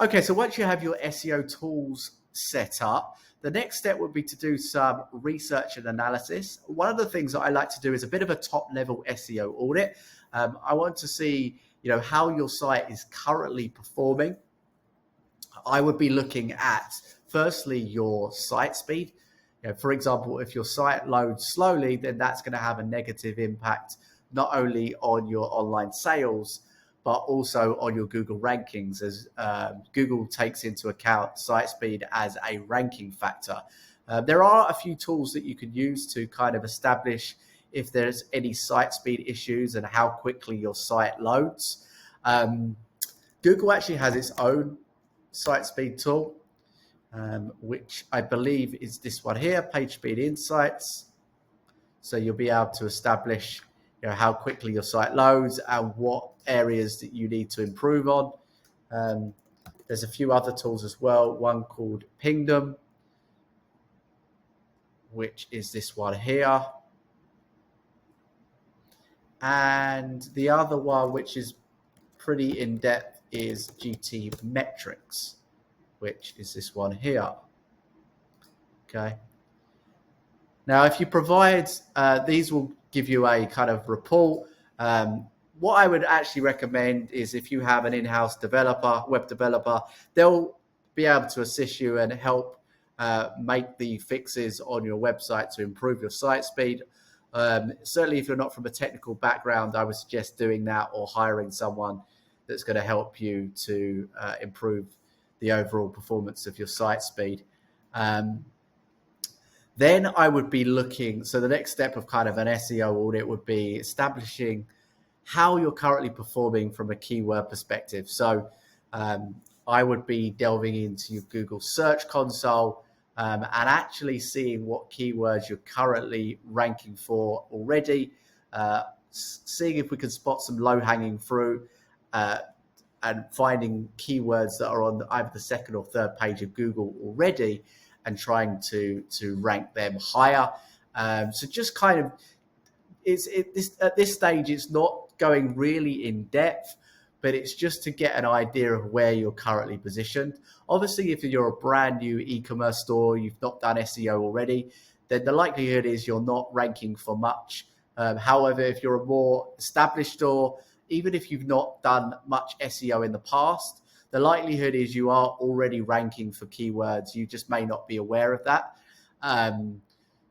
Okay, so once you have your SEO tools set up, the next step would be to do some research and analysis. One of the things that I like to do is a bit of a top-level SEO audit. I want to see, how your site is currently performing. I would be looking at, firstly, your site speed. For example, if your site loads slowly, then that's going to have a negative impact not only on your online sales, but also on your Google rankings, as Google takes into account site speed as a ranking factor. There are a few tools that you can use to kind of establish if there's any site speed issues and how quickly your site loads. Google actually has its own site speed tool, which I believe is this one here, Page Speed Insights. So you'll be able to establish how quickly your site loads and what areas that you need to improve on. There's a few other tools as well, one called Pingdom, which is this one here. And the other one, which is pretty in-depth, is GT Metrics, which is this one here. Okay. Now, if you provide, these will give you a kind of report. What I would actually recommend is if you have an in-house developer, web developer, they'll be able to assist you and help make the fixes on your website to improve your site speed. Certainly, if you're not from a technical background, I would suggest doing that or hiring someone that's going to help you to improve the overall performance of your site speed. Then I would be looking, so the next step of kind of an SEO audit would be establishing how you're currently performing from a keyword perspective. So I would be delving into your Google Search Console and actually seeing what keywords you're currently ranking for already, seeing if we can spot some low-hanging fruit and finding keywords that are on either the second or third page of Google already and trying to rank them higher. So just kind of, at this stage, it's not going really in depth, but it's just to get an idea of where you're currently positioned. Obviously, if you're a brand new e-commerce store, you've not done SEO already, then the likelihood is you're not ranking for much. However, if you're a more established store, even if you've not done much SEO in the past, the likelihood is you are already ranking for keywords. You just may not be aware of that.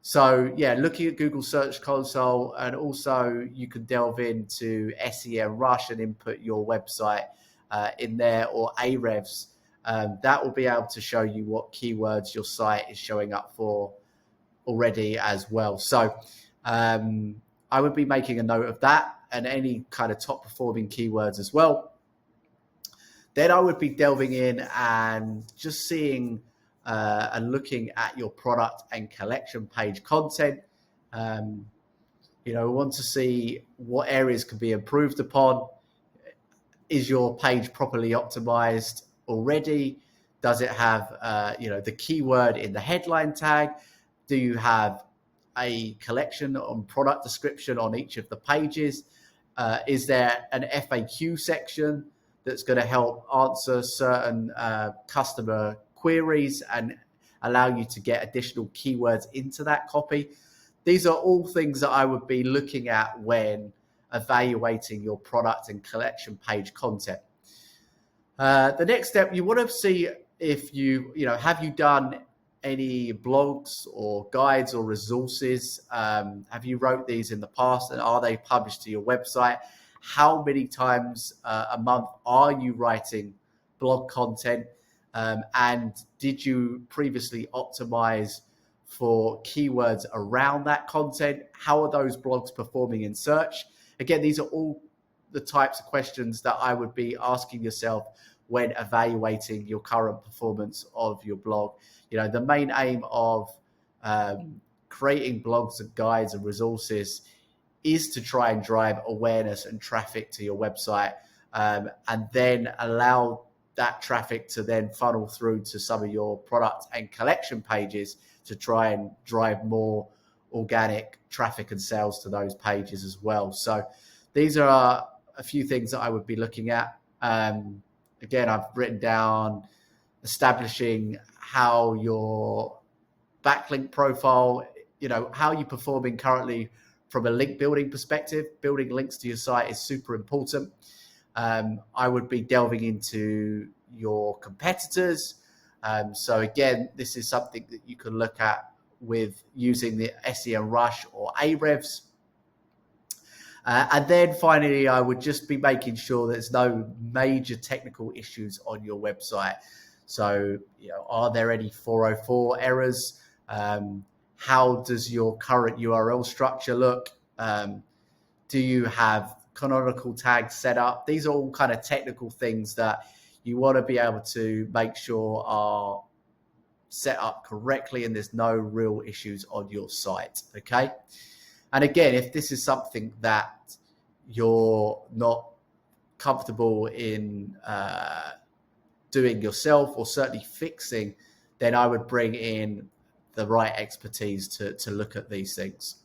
So yeah, looking at Google Search Console, and also you can delve into SEMrush and input your website in there, or Ahrefs. That will be able to show you what keywords your site is showing up for already as well. So I would be making a note of that and any kind of top performing keywords as well. Then I would be delving in and just seeing and looking at your product and collection page content. We want to see what areas can be improved upon. Is your page properly optimized already? Does it have the keyword in the headline tag? Do you have a collection on product description on each of the pages? Is there an FAQ section that's going to help answer certain customer queries and allow you to get additional keywords into that copy? These are all things that I would be looking at when evaluating your product and collection page content. The next step, you want to see if have you done any blogs or guides or resources? Have you wrote these in the past, and are they published to your website? How many times a month are you writing blog content? And did you previously optimize for keywords around that content? How are those blogs performing in search? Again, these are all the types of questions that I would be asking yourself when evaluating your current performance of your blog. The main aim of creating blogs and guides and resources is to try and drive awareness and traffic to your website, and then allow that traffic to then funnel through to some of your product and collection pages to try and drive more organic traffic and sales to those pages as well. So these are a few things that I would be looking at. again, I've written down establishing how your backlink profile, how you're performing currently from a link building perspective. Building links to your site is super important. I would be delving into your competitors. So again, this is something that you can look at with using the SEM Rush or Ahrefs. And then finally, I would just be making sure there's no major technical issues on your website. So, are there any 404 errors? How does your current URL structure look? Do you have canonical tags set up? These are all kind of technical things that you want to be able to make sure are set up correctly and there's no real issues on your site, okay? And again, if this is something that you're not comfortable in doing yourself or certainly fixing, then I would bring in the right expertise to look at these things.